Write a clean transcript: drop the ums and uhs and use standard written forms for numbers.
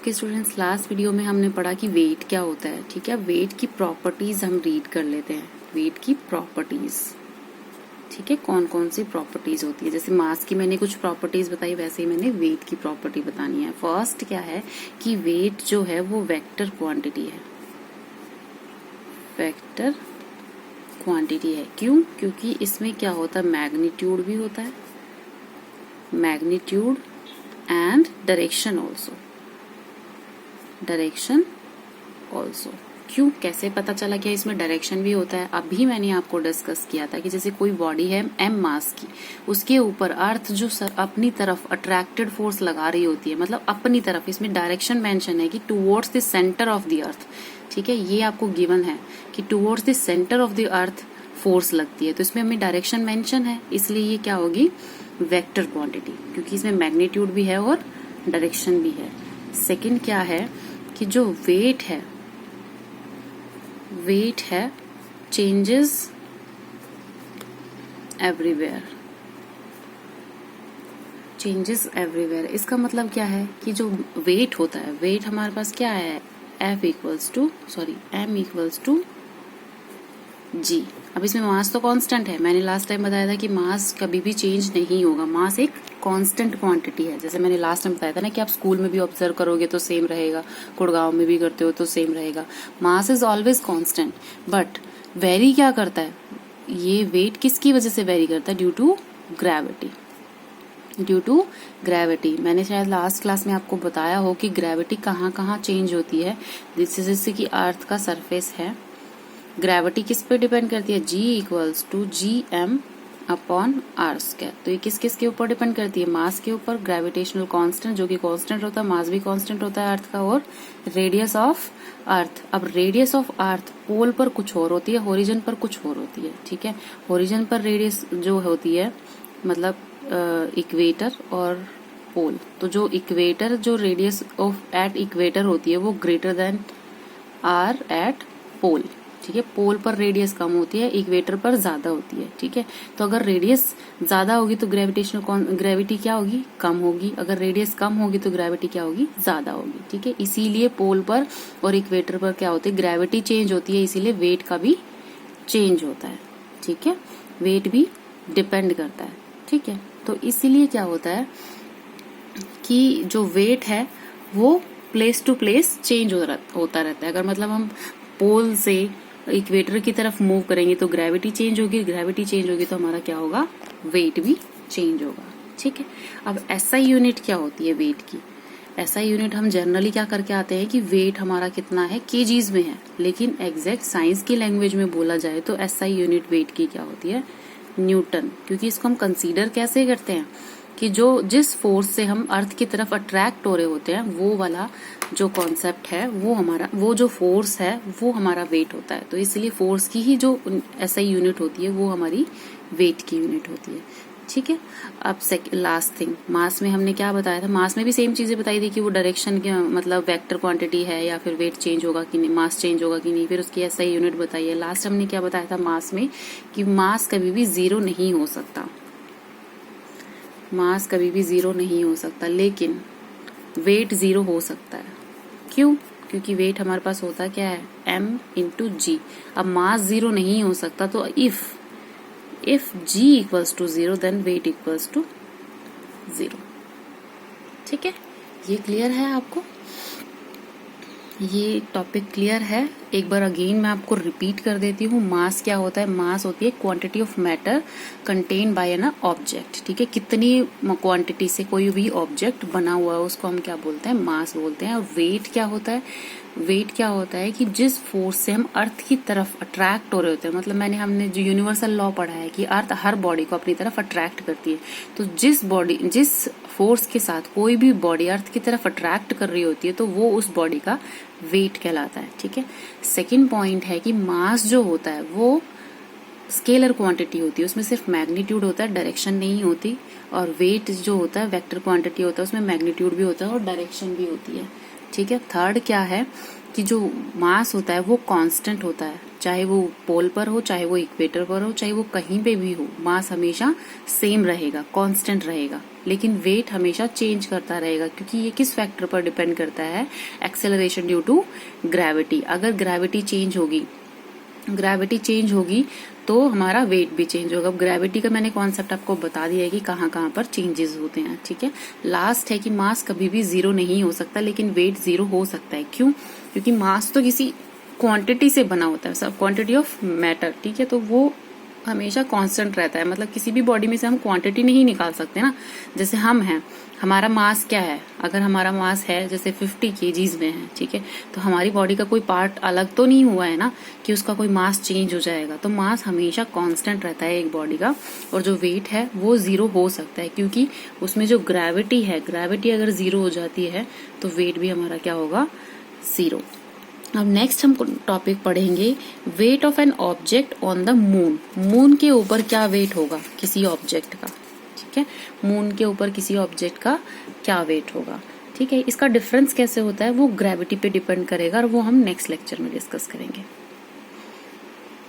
Okay students, last video में हमने पढ़ा कि वेट क्या होता है। ठीक है, वेट की प्रॉपर्टीज हम रीड कर लेते हैं। वेट की प्रॉपर्टीज, ठीक है, कौन कौन सी प्रॉपर्टीज होती है। जैसे मास की मैंने कुछ प्रॉपर्टीज बताई, वैसे ही मैंने वेट की प्रॉपर्टी बतानी है। फर्स्ट क्या है कि वेट जो है वो वेक्टर क्वांटिटी है। वेक्टर क्वांटिटी है, क्यों? क्योंकि इसमें क्या होता है, मैग्नीट्यूड भी होता है, magnitude and direction also, direction also. क्यों, कैसे पता चला क्या इसमें डायरेक्शन भी होता है? अभी मैंने आपको डिस्कस किया था कि जैसे कोई बॉडी है m मास की, उसके ऊपर अर्थ जो अपनी तरफ अट्रैक्टेड फोर्स लगा रही होती है, मतलब अपनी तरफ, इसमें डायरेक्शन मेंशन है कि towards the centre of the earth. ठीक है, ये आपको गिवन है कि towards the centre of the earth force लगती है, तो इसमें हमें डायरेक्शन मेंशन है, इसलिए ये क्या होगी, वेक्टर क्वांटिटी, क्योंकि इसमें मैग्नीट्यूड भी है और डायरेक्शन भी है। सेकंड क्या है कि जो वेट है, वेट है चेंजेस एवरीवेयर, चेंजेस एवरीवेयर। इसका मतलब क्या है कि जो वेट होता है, वेट हमारे पास क्या है, m इक्वल्स टू g। अब इसमें मास तो कांस्टेंट है, मैंने लास्ट टाइम बताया था कि मास कभी भी चेंज नहीं होगा, मास एक कांस्टेंट क्वांटिटी है। जैसे मैंने लास्ट टाइम बताया था ना कि आप स्कूल में भी ऑब्जर्व करोगे तो सेम रहेगा, गुड़गांव में भी करते हो तो सेम रहेगा। Mass is always constant, but very क्या करता है, ये वेट किसकी वजह से वेरी करता है, due to gravity, due to gravity. मैंने शायद लास्ट क्लास में आपको बताया हो कि ग्रेविटी कहाँ कहाँ चेंज होती है। जैसे कि अर्थ का सरफेस है, ग्रेविटी किस पे डिपेंड करती है, G equals to GM upon R square. तो ये किस किस के ऊपर डिपेंड करती है, मास के ऊपर, ग्रेविटेशनल कांस्टेंट जो कि कांस्टेंट होता है, मास भी कांस्टेंट होता है अर्थ का, और रेडियस ऑफ अर्थ। अब रेडियस ऑफ अर्थ पोल पर कुछ और होती है, होरिजन पर कुछ और होती है। ठीक है, होरिजन पर रेडियस जो होती है, मतलब इक्वेटर और पोल, तो जो इक्वेटर, जो रेडियस ऑफ एट इक्वेटर होती है वो ग्रेटर देन आर एट पोल। ठीक है, पोल पर रेडियस कम होती है, इक्वेटर पर ज्यादा होती है। ठीक है, तो अगर रेडियस ज्यादा होगी तो ग्रेविटी क्या होगी, कम होगी। अगर रेडियस कम होगी तो ग्रेविटी क्या होगी, ज्यादा होगी। ठीक है, इसीलिए पोल पर और इक्वेटर पर क्या होती है, ग्रेविटी चेंज होती है, इसीलिए वेट का भी चेंज होता है। ठीक है, वेट भी डिपेंड करता है। ठीक है, तो इसीलिए क्या होता है कि जो वेट है वो प्लेस टू प्लेस चेंज होता रहता है। अगर मतलब हम पोल से इक्वेटर की तरफ मूव करेंगे तो ग्रेविटी चेंज होगी, ग्रेविटी चेंज होगी तो हमारा क्या होगा, वेट भी चेंज होगा। ठीक है, अब एसआई यूनिट क्या होती है वेट की। एसआई यूनिट हम जनरली क्या करके आते हैं कि वेट हमारा कितना है, केजीज में है, लेकिन एग्जैक्ट साइंस की लैंग्वेज में बोला जाए तो एसआई यूनिट वेट की क्या होती है, न्यूटन। क्योंकि इसको हम कंसीडर कैसे करते हैं कि जो जिस फोर्स से हम अर्थ की तरफ अट्रैक्ट हो रहे होते हैं, वो वाला जो कॉन्सेप्ट है, वो हमारा, वो जो फोर्स है वो हमारा वेट होता है। तो इसलिए फोर्स की ही जो एसआई यूनिट होती है वो हमारी वेट की यूनिट होती है। ठीक है, अब लास्ट थिंग, मास में हमने क्या बताया था, मास में भी सेम चीजें बताई थी कि वो डायरेक्शन के मतलब वेक्टर क्वांटिटी है, या फिर वेट चेंज होगा कि नहीं, मास चेंज होगा कि नहीं, फिर उसकी एसआई यूनिट बताई है। लास्ट हमने क्या बताया था मास में, कि मास कभी भी जीरो नहीं हो सकता, मास कभी भी जीरो नहीं हो सकता, लेकिन वेट जीरो हो सकता है। क्यों? क्योंकि वेट हमारे पास होता क्या है, m इंटू जी। अब मास जीरो नहीं हो सकता, तो if g equals to zero then weight equals to zero. ठीक है, ये क्लियर है आपको, ये टॉपिक क्लियर है। एक बार अगेन मैं आपको रिपीट कर देती हूँ, मास क्या होता है, मास होती है quantity of matter contain by an object. ठीक है, कितनी क्वांटिटी से कोई भी ऑब्जेक्ट बना हुआ है उसको हम क्या बोलते हैं, मास बोलते हैं। और वेट क्या होता है, वेट क्या होता है कि जिस फोर्स से हम अर्थ की तरफ अट्रैक्ट हो रहे होते हैं, मतलब हमने जो यूनिवर्सल लॉ पढ़ा है कि अर्थ हर बॉडी को अपनी तरफ अट्रैक्ट करती है, तो जिस फोर्स के साथ कोई भी बॉडी अर्थ की तरफ अट्रैक्ट कर रही होती है तो वो उस बॉडी का वेट कहलाता है। ठीक है, सेकंड पॉइंट है कि मास जो होता है वो स्केलर क्वांटिटी होती है, उसमें सिर्फ मैग्नीट्यूड होता है, डायरेक्शन नहीं होती। और वेट जो होता है वेक्टर क्वांटिटी होता है, उसमें मैग्नीट्यूड भी होता है और डायरेक्शन भी होती है। ठीक है। थर्ड क्या है कि जो मास होता है वो कांस्टेंट होता है, चाहे वो पोल पर हो, चाहे वो इक्वेटर पर हो, चाहे वो कहीं पे भी हो, मास हमेशा सेम रहेगा, कांस्टेंट रहेगा। लेकिन वेट हमेशा चेंज करता रहेगा, क्योंकि ये किस फैक्टर पर डिपेंड करता है? Acceleration due to gravity. अगर ग्रेविटी चेंज होगी तो हमारा वेट भी चेंज होगा। अब ग्रेविटी का मैंने कॉन्सेप्ट आपको बता दिया है कि कहाँ कहाँ पर चेंजेस होते हैं, ठीक है। लास्ट है कि मास कभी भी जीरो नहीं हो सकता, लेकिन वेट जीरो हो सकता है। क्यों? क्योंकि मास तो किसी क्वांटिटी से बना होता है, सब क्वांटिटी ऑफ मैटर, ठीक है। तो वो हमेशा कांस्टेंट रहता है, मतलब किसी भी बॉडी में से हम क्वांटिटी नहीं निकाल सकते ना। जैसे हम हैं, हमारा मास क्या है? अगर हमारा मास है जैसे 50 kgs में है, ठीक है, तो हमारी बॉडी का कोई पार्ट अलग तो नहीं हुआ है ना कि उसका कोई मास चेंज हो जाएगा। तो मास हमेशा कांस्टेंट रहता है एक बॉडी का, और जो वेट है वो जीरो हो सकता है, क्योंकि उसमें जो ग्रेविटी है, ग्रेविटी अगर जीरो हो जाती है तो वेट भी हमारा क्या होगा? जीरो। अब नेक्स्ट हम टॉपिक पढ़ेंगे weight of an object on the moon. Moon के ऊपर क्या वेट होगा किसी ऑब्जेक्ट का, ठीक है। मून के ऊपर किसी ऑब्जेक्ट का क्या वेट होगा, ठीक है। इसका डिफरेंस कैसे होता है वो ग्रेविटी पे डिपेंड करेगा, और वो हम नेक्स्ट लेक्चर में डिस्कस करेंगे।